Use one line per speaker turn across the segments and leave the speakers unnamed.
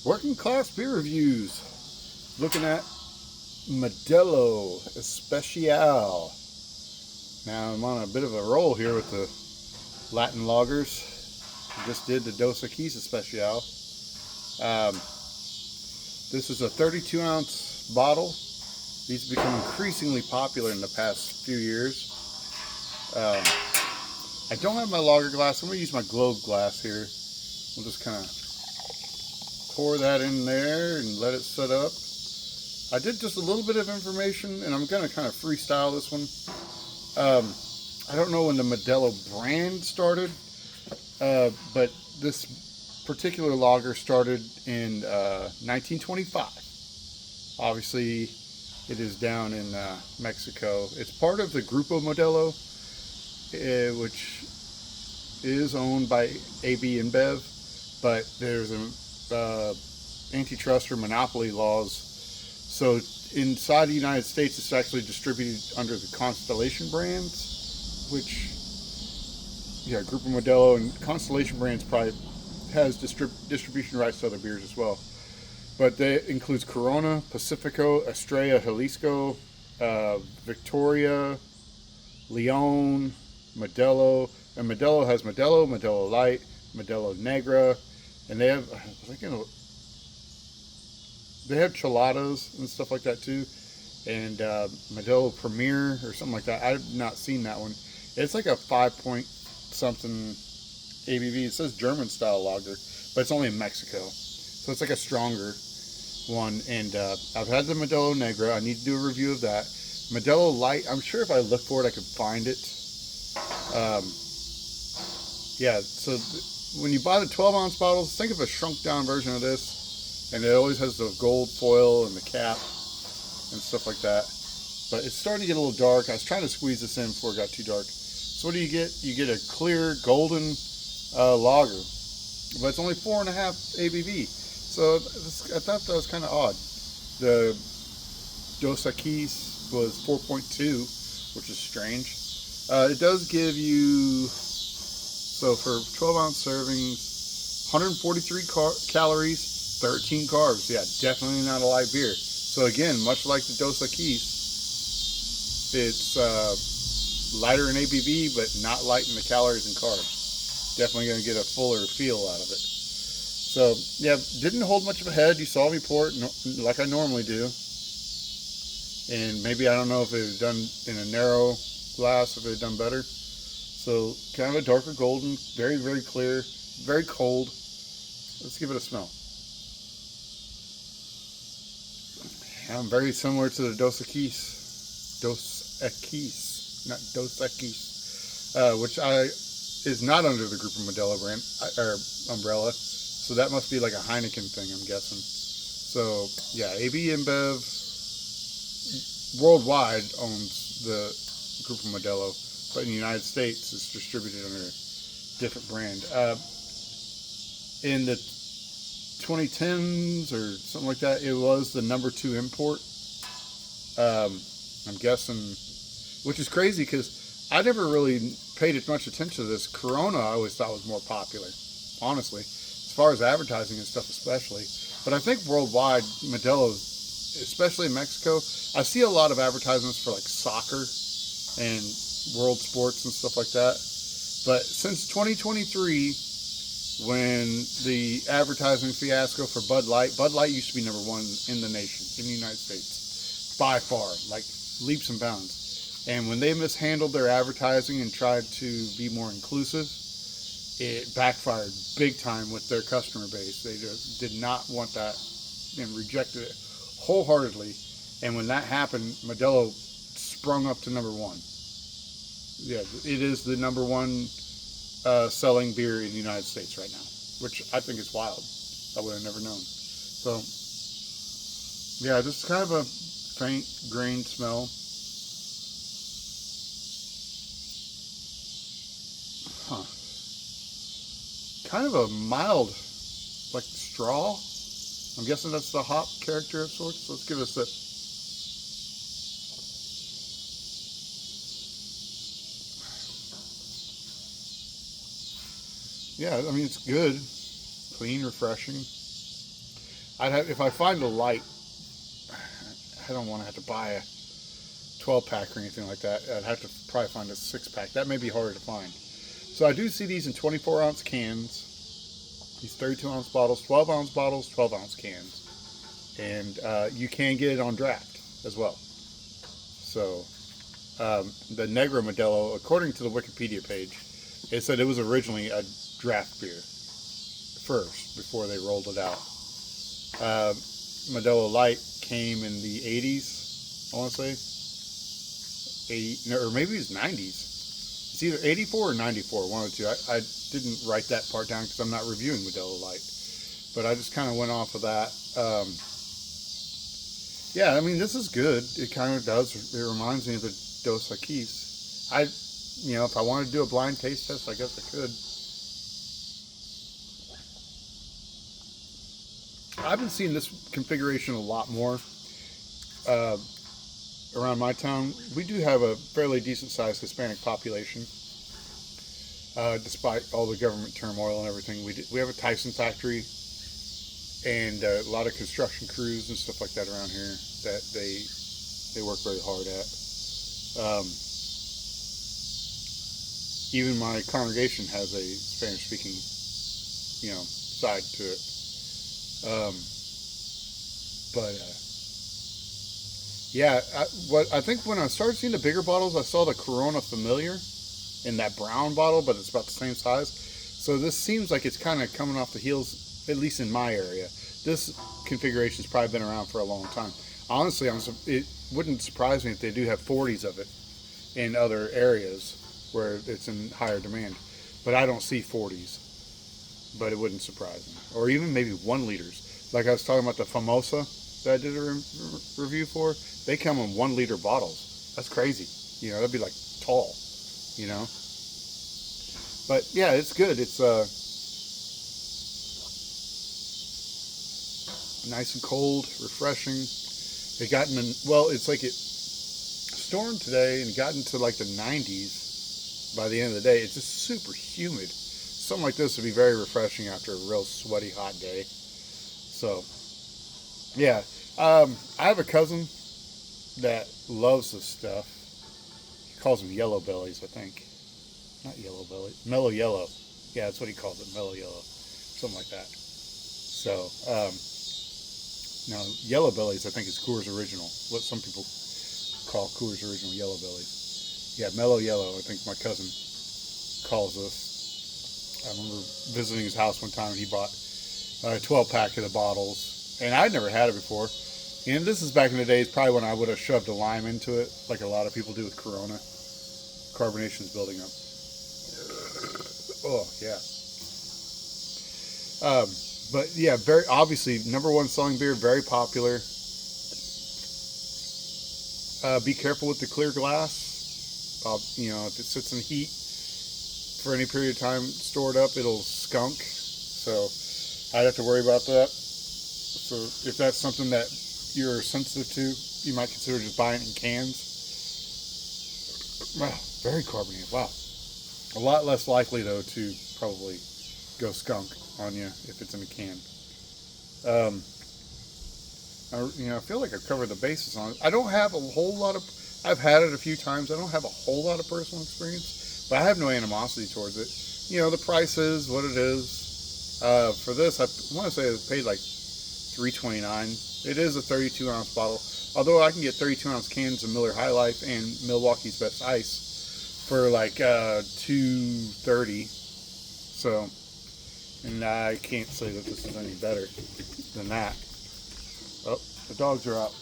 Working class beer reviews. Looking at Modelo Especial. Now I'm on a bit of a roll here with the Latin lagers. I just did the Dos Equis Especial. Um, this is a 32 ounce bottle. These have become increasingly popular in the past few years. I don't have my lager glass. I'm going to use my globe glass here. We'll just kind of pour that in there and let it set up. I did just a little bit of information, and I'm going to kind of freestyle this one. I don't know when the Modelo brand started, but this particular lager started in 1925. Obviously, it is down in Mexico. It's part of the Grupo Modelo, which is owned by AB InBev, but there's an antitrust or monopoly laws. So inside the United States, it's actually distributed under the Constellation brands, which, Grupo Modelo and Constellation brands probably has distribution rights to other beers as well. But that includes Corona, Pacifico, Estrella, Jalisco, Victoria, Leon, Modelo, and Modelo has Modelo, Modelo Light, Modelo Negra, and they have, they have cheladas and stuff like that too, and Modelo Premier or something like that. I've not seen that one. It's like a 5 point something ABV. It says German style lager, but it's only in Mexico, so it's like a stronger one. And I've had the Modelo Negra. I need to do a review of that. Modelo Light, I'm sure if I look for it, I could find it. So when you buy the 12 ounce bottles, think of a shrunk down version of this, and it always has the gold foil and the cap and stuff like that. But it's starting to get a little dark. I was trying to squeeze this in before it got too dark. So what do you get? You get a clear golden lager, but it's only 4.5 ABV. So I thought that was kind of odd. The Dos Equis was 4.2, which is strange. It does give you, so for 12 ounce servings, 143 calories, 13 carbs. Yeah, definitely not a light beer. So again, much like the Dos Equis, it's lighter in ABV, but not light in the calories and carbs. Definitely going to get a fuller feel out of it. So yeah, didn't hold much of a head. You saw me pour it like I normally do. And maybe, I don't know if it was done in a narrow glass, if it had done better. So kind of a darker golden, very, very clear, very cold. Let's give it a smell. Yeah, very similar to the Dos Equis. Dos Equis, not Dos Equis, which is not under the Grupo Modelo brand or umbrella. So that must be like a Heineken thing, I'm guessing. So yeah, AB InBev worldwide owns the Grupo Modelo, but in the United States it's distributed under a different brand. In the 2010s or something like that, it was the number 2 import. I'm guessing, which is crazy because I never really paid as much attention to this. Corona I always thought was more popular, honestly, as far as advertising and stuff especially. But I think worldwide, Modelo, especially in Mexico, I see a lot of advertisements for like soccer and world sports and stuff like that. But since 2023, when the advertising fiasco for Bud Light used to be number 1 in the nation, in the United States, by far, like leaps and bounds. And when they mishandled their advertising and tried to be more inclusive, it backfired big time with their customer base. They just did not want that and rejected it wholeheartedly. And when that happened, Modelo sprung up to number 1. Yeah, it is the number 1 selling beer in the United States right now, which I think is wild. I would have never known. So, yeah, just kind of a faint grain smell. Huh. Kind of a mild, like straw. I'm guessing that's the hop character of sorts. Let's give it a sip. Yeah, I mean, it's good, clean, refreshing. if I find a light, I don't want to have to buy a 12 pack or anything like that. I'd have to probably find a 6-pack. That may be harder to find. So I do see these in 24 ounce cans. These 32 ounce bottles, 12 ounce bottles, 12 ounce cans. And you can get it on draft as well. So the Negro Modelo, according to the Wikipedia page, it said it was originally a draft beer first before they rolled it out. Modelo Light came in the 80s, I want to say. 80, no, or maybe it was 90s. It's either 84 or 94, one of the two. I didn't write that part down because I'm not reviewing Modelo Light. But I just kind of went off of that. Yeah, I mean, this is good. It kind of does. It reminds me of the Dos Equis. If I wanted to do a blind taste test, I guess I could. I've been seeing this configuration a lot more around my town. We do have a fairly decent-sized Hispanic population, despite all the government turmoil and everything. We have a Tyson factory and a lot of construction crews and stuff like that around here that they work very hard at. Even my congregation has a Spanish-speaking, side to it. I think when I started seeing the bigger bottles, I saw the Corona Familiar in that brown bottle, but it's about the same size. So this seems like it's kind of coming off the heels, at least in my area. This configuration's probably been around for a long time. Honestly, it wouldn't surprise me if they do have 40s of it in other areas where it's in higher demand. But I don't see 40s. But it wouldn't surprise me. Or even maybe 1 liters. Like I was talking about the Famosa that I did a review for. They come in 1 liter bottles. That's crazy. That'd be like tall. But yeah, it's good. It's nice and cold, refreshing. It's like it stormed today and got into like the 90s by the end of the day. It's just super humid. Something like this would be very refreshing after a real sweaty, hot day. So, yeah. I have a cousin that loves this stuff. He calls them yellow bellies, I think. Not yellow belly. Mellow yellow. Yeah, that's what he calls it. Mellow yellow. Something like that. So, now, yellow bellies, I think, is Coors Original. What some people call Coors Original yellow bellies. Yeah, mellow yellow, I think my cousin calls this. I remember visiting his house one time and he bought a 12-pack of the bottles. And I'd never had it before. And this is back in the days probably when I would have shoved a lime into it, like a lot of people do with Corona. Carbonation's building up. Oh, yeah. But yeah, very obviously, #1 selling beer, very popular. Be careful with the clear glass. If it sits in heat for any period of time stored up, it'll skunk. So I'd have to worry about that. So if that's something that you're sensitive to, you might consider just buying it in cans. Wow, very carbonated. Wow. A lot less likely, though, to probably go skunk on you if it's in a can. I feel like I've covered the bases on it. I don't have a whole lot of... I've had it a few times. I don't have a whole lot of personal experience, but I have no animosity towards it. The price is what it is. For this, I want to say I paid like $3.29. It is a 32-ounce bottle, although I can get 32-ounce cans of Miller High Life and Milwaukee's Best Ice for like $2.30. So, and I can't say that this is any better than that. Oh, the dogs are out.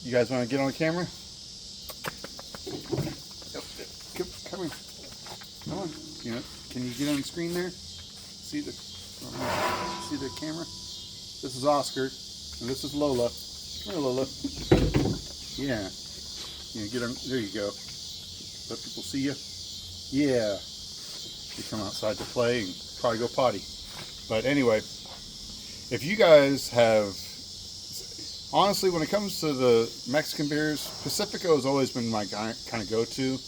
You guys want to get on camera? Come here. Come on. Can you get on the screen there? See the camera? This is Oscar, and this is Lola. Come here, Lola. Yeah. Get on. There you go. Let people see you. Yeah. You come outside to play and probably go potty. But anyway, if you guys have, honestly, when it comes to the Mexican beers, Pacifico has always been my kind of go-to.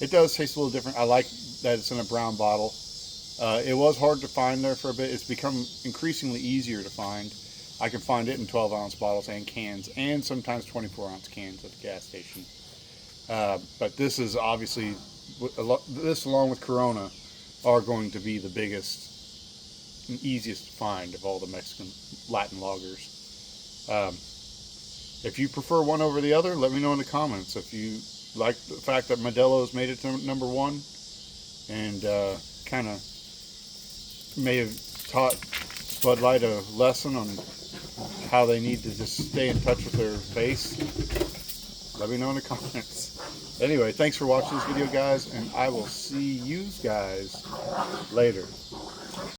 It does taste a little different. I like that it's in a brown bottle. It was hard to find there for a bit. It's become increasingly easier to find. I can find it in 12-ounce bottles and cans, and sometimes 24-ounce cans at the gas station. But this is obviously, this along with Corona are going to be the biggest and easiest to find of all the Mexican Latin lagers. If you prefer one over the other, let me know in the comments. If you like the fact that Modelo's made it to #1 and kind of may have taught Bud Light a lesson on how they need to just stay in touch with their base, let me know in the comments. Anyway, thanks for watching this video, guys, and I will see you guys later.